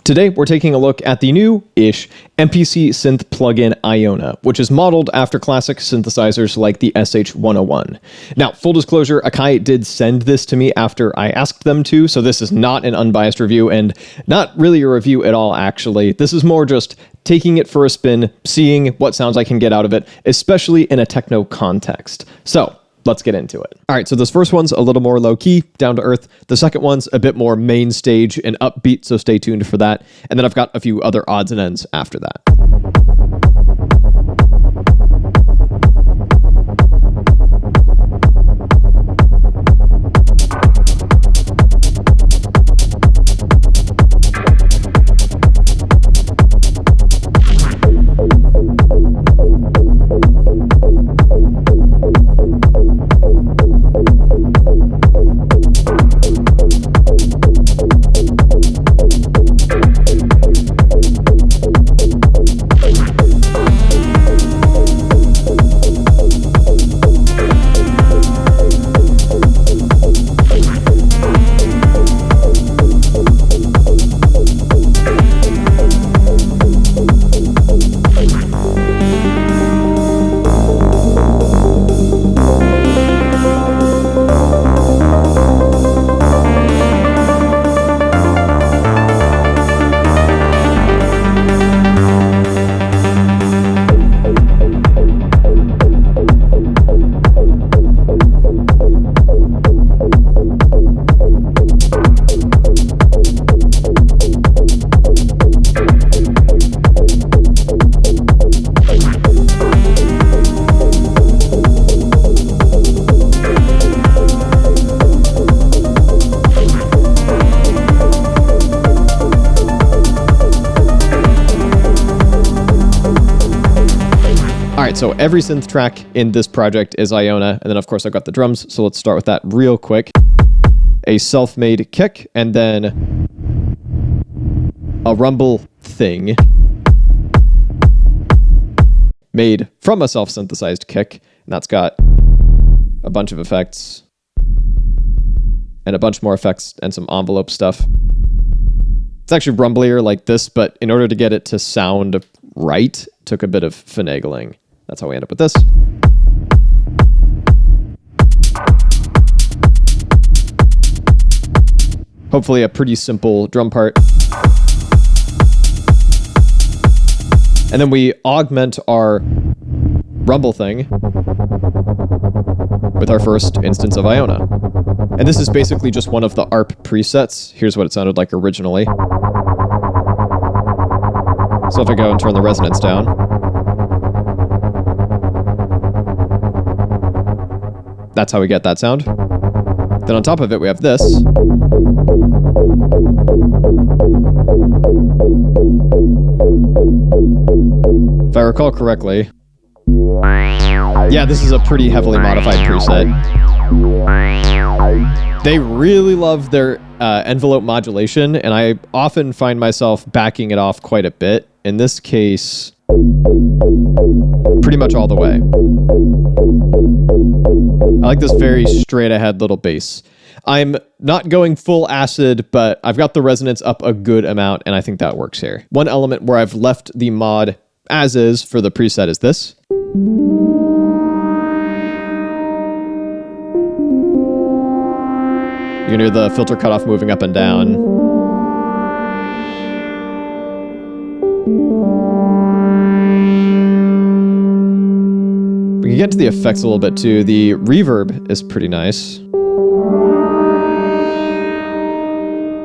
Today, we're taking a look at the new-ish MPC synth plugin IONA, which is modeled after classic synthesizers like the SH-101. Now, full disclosure, Akai did send this to me after I asked them to, so this is not an unbiased review, and not really a review at all, actually. This is more just taking it for a spin, seeing what sounds I can get out of it, especially in a techno context. So, let's get into it. All right, so this first one's a little more low-key, down to earth. The second one's a bit more main stage and upbeat, so stay tuned for that. And then I've got a few other odds and ends after that. So every synth track in this project is Iona, and then of course I've got the drums, so let's start with that real quick. A self-made kick, and then a rumble thing made from a self-synthesized kick, and that's got a bunch of effects, and a bunch more effects, and some envelope stuff. It's actually rumblier like this, but in order to get it to sound right, took a bit of finagling. That's how we end up with this. Hopefully a pretty simple drum part. And then we augment our rumble thing with our first instance of Iona. And this is basically just one of the ARP presets. Here's what it sounded like originally. So if I go and turn the resonance down, that's how we get that sound. Then on top of it, we have this. If I recall correctly, yeah, this is a pretty heavily modified preset. They really love their envelope modulation, and I often find myself backing it off quite a bit. In this case, pretty much all the way. I like this very straight ahead little bass. I'm not going full acid, but I've got the resonance up a good amount, and I think that works here. One element where I've left the mod as is for the preset is this. You can hear the filter cutoff moving up and down. We can get to the effects a little bit too. The reverb is pretty nice.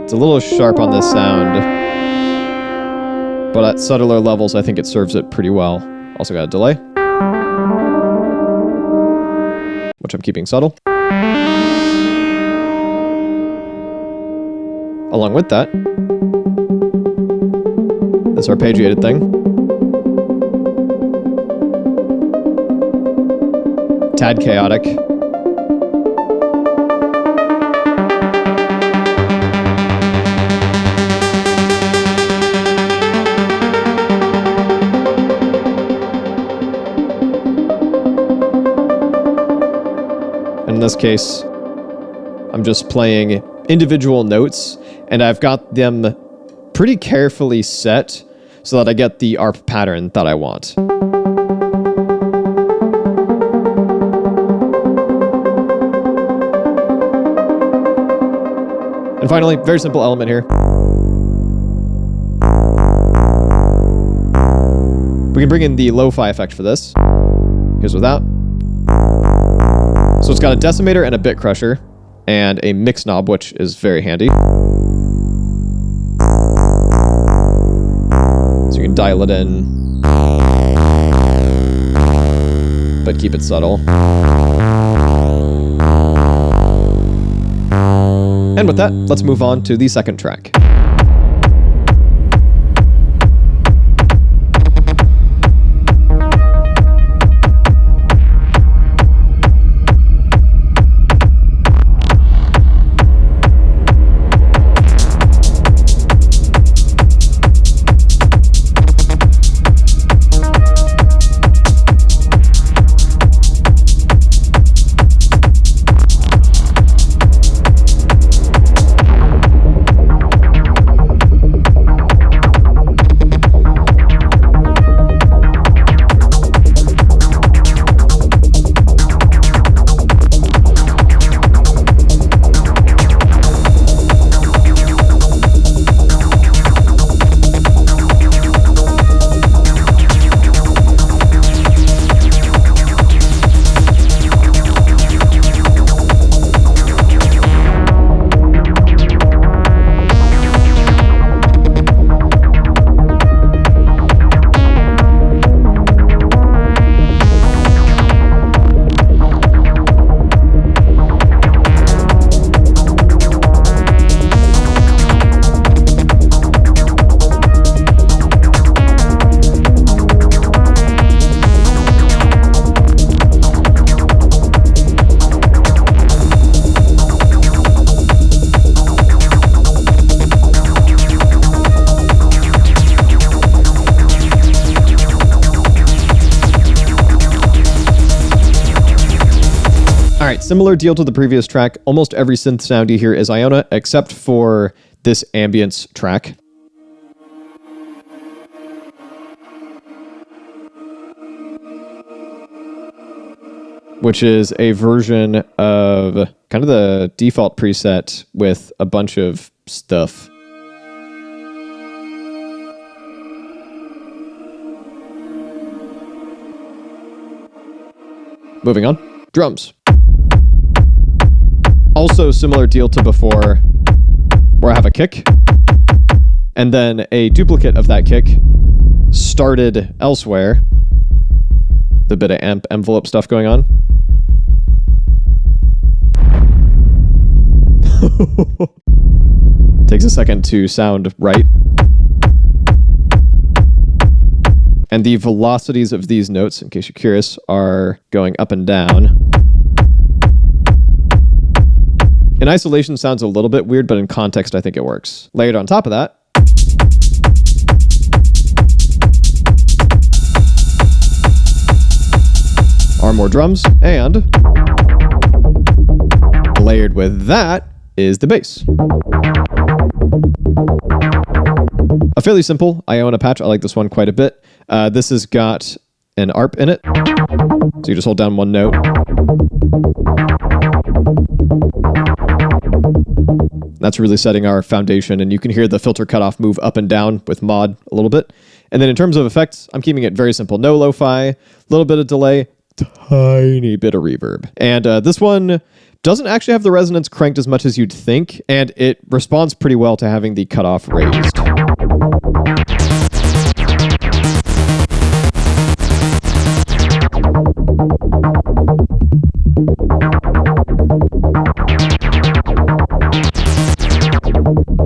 It's a little sharp on this sound, but at subtler levels, I think it serves it pretty well. Also got a delay, which I'm keeping subtle. Along with that, this arpeggiated thing. Tad chaotic. In this case, I'm just playing individual notes, and I've got them pretty carefully set so that I get the ARP pattern that I want. And finally, very simple element here. We can bring in the lo-fi effect for this. Here's without. So it's got a decimator and a bit crusher, and a mix knob, which is very handy. So you can dial it in, but keep it subtle. And with that, let's move on to the second track. Similar deal to the previous track, almost every synth sound you hear is Iona, except for this ambience track. Which is a version of kind of the default preset with a bunch of stuff. Moving on, drums. Also similar deal to before, where I have a kick, and then a duplicate of that kick started elsewhere. The bit of amp envelope stuff going on. Takes a second to sound right. And the velocities of these notes, in case you're curious, are going up and down. In isolation, sounds a little bit weird, but in context, I think it works. Layered on top of that, are more drums, and layered with that is the bass. A fairly simple Iona patch. I like this one quite a bit. This has got an ARP in it, so you just hold down one note. That's really setting our foundation, and you can hear the filter cutoff move up and down with mod a little bit. And then in terms of effects, I'm keeping it very simple. No lo-fi, a little bit of delay, tiny bit of reverb. And this one doesn't actually have the resonance cranked as much as you'd think, and it responds pretty well to having the cutoff raised.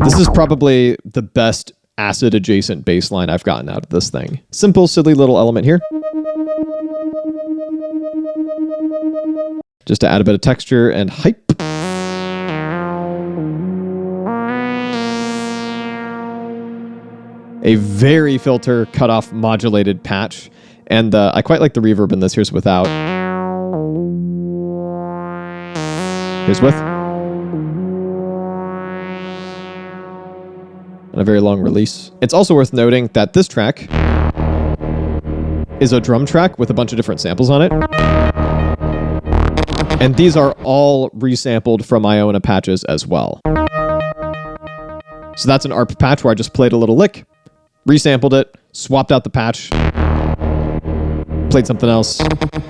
This is probably the best acid-adjacent bass line I've gotten out of this thing. Simple, silly little element here. Just to add a bit of texture and hype. A very filter cutoff modulated patch. And I quite like the reverb in this. Here's without. Here's with. And a very long release. It's also worth noting that this track is a drum track with a bunch of different samples on it. And these are all resampled from Iona patches as well. So that's an ARP patch where I just played a little lick, resampled it, swapped out the patch, played something else.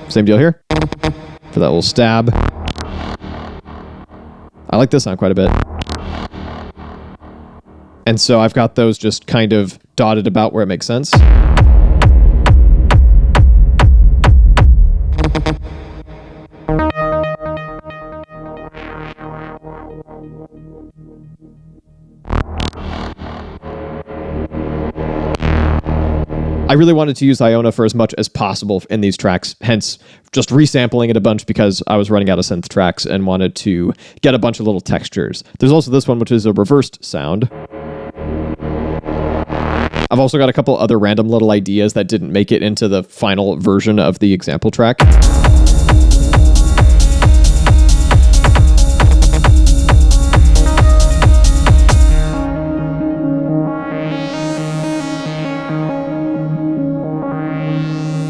Same deal here for that little stab. I like this sound quite a bit. And so I've got those just kind of dotted about where it makes sense. I really wanted to use Iona for as much as possible in these tracks, hence just resampling it a bunch because I was running out of synth tracks and wanted to get a bunch of little textures. There's also this one, which is a reversed sound. I've also got a couple other random little ideas that didn't make it into the final version of the example track.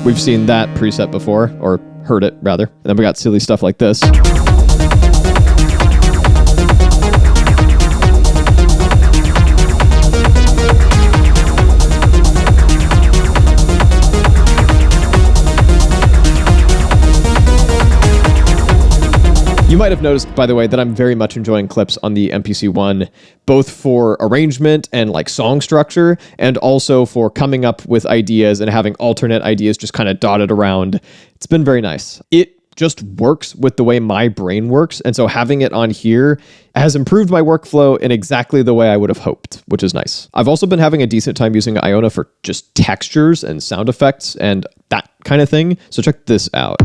We've seen that preset before, or heard it rather. And then we got silly stuff like this. You might have noticed, by the way, that I'm very much enjoying clips on the MPC One, both for arrangement and like song structure, and also for coming up with ideas and having alternate ideas just kind of dotted around. It's been very nice. It just works with the way my brain works, and so having it on here has improved my workflow in exactly the way I would have hoped, which is nice. I've also been having a decent time using Iona for just textures and sound effects and that kind of thing, so check this out.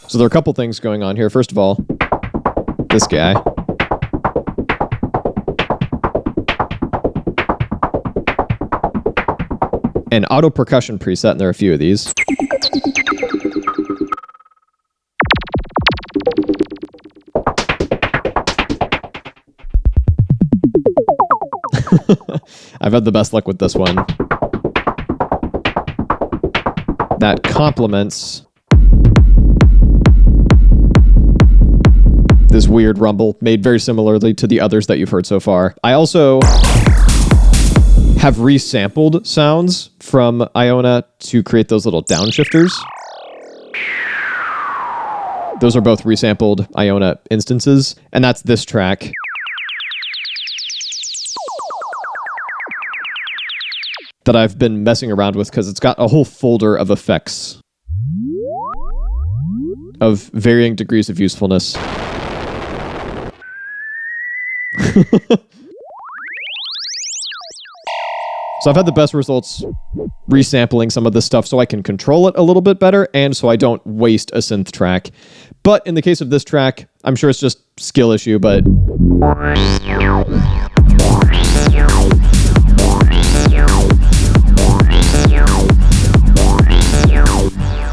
So there are a couple things going on here. First of all, this guy. An auto percussion preset, and there are a few of these. I've had the best luck with this one. That complements this weird rumble made very similarly to the others that you've heard so far. I also have resampled sounds from Iona to create those little downshifters. Those are both resampled Iona instances, and that's this track. That I've been messing around with because it's got a whole folder of effects of varying degrees of usefulness. So I've had the best results resampling some of this stuff so I can control it a little bit better and so I don't waste a synth track. But in the case of this track, I'm sure it's just skill issue, but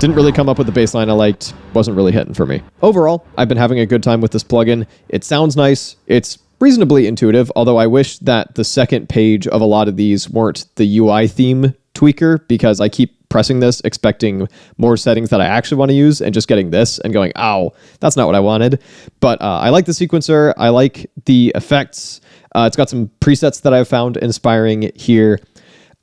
didn't really come up with the bass line I liked, wasn't really hitting for me. Overall, I've been having a good time with this plugin. It sounds nice, it's reasonably intuitive, although I wish that the second page of a lot of these weren't the UI theme tweaker, because I keep pressing this expecting more settings that I actually want to use and just getting this and going, ow, that's not what I wanted. But I like the sequencer, I like the effects, it's got some presets that I've found inspiring here.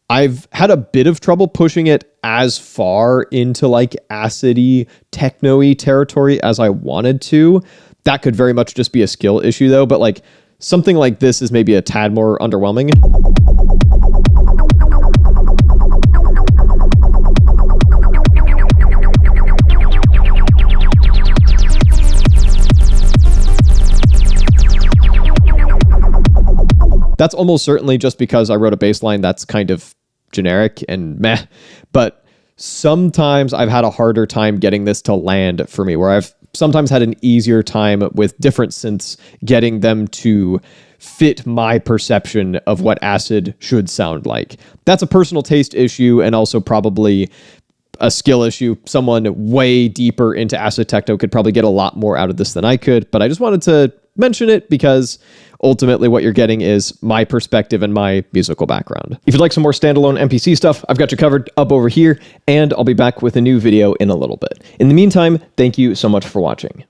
I've had a bit of trouble pushing it as far into like acidy, techno-y territory as I wanted to. That could very much just be a skill issue though, but like something like this is maybe a tad more underwhelming. That's almost certainly just because I wrote a bass line that's kind of generic and meh, but sometimes I've had a harder time getting this to land for me, where I've sometimes had an easier time with different synths getting them to fit my perception of what acid should sound like. That's a personal taste issue and also probably a skill issue. Someone way deeper into acid techno could probably get a lot more out of this than I could, but I just wanted to mention it because ultimately what you're getting is my perspective and my musical background. If you'd like some more standalone MPC stuff, I've got you covered up over here, and I'll be back with a new video in a little bit. In the meantime, thank you so much for watching.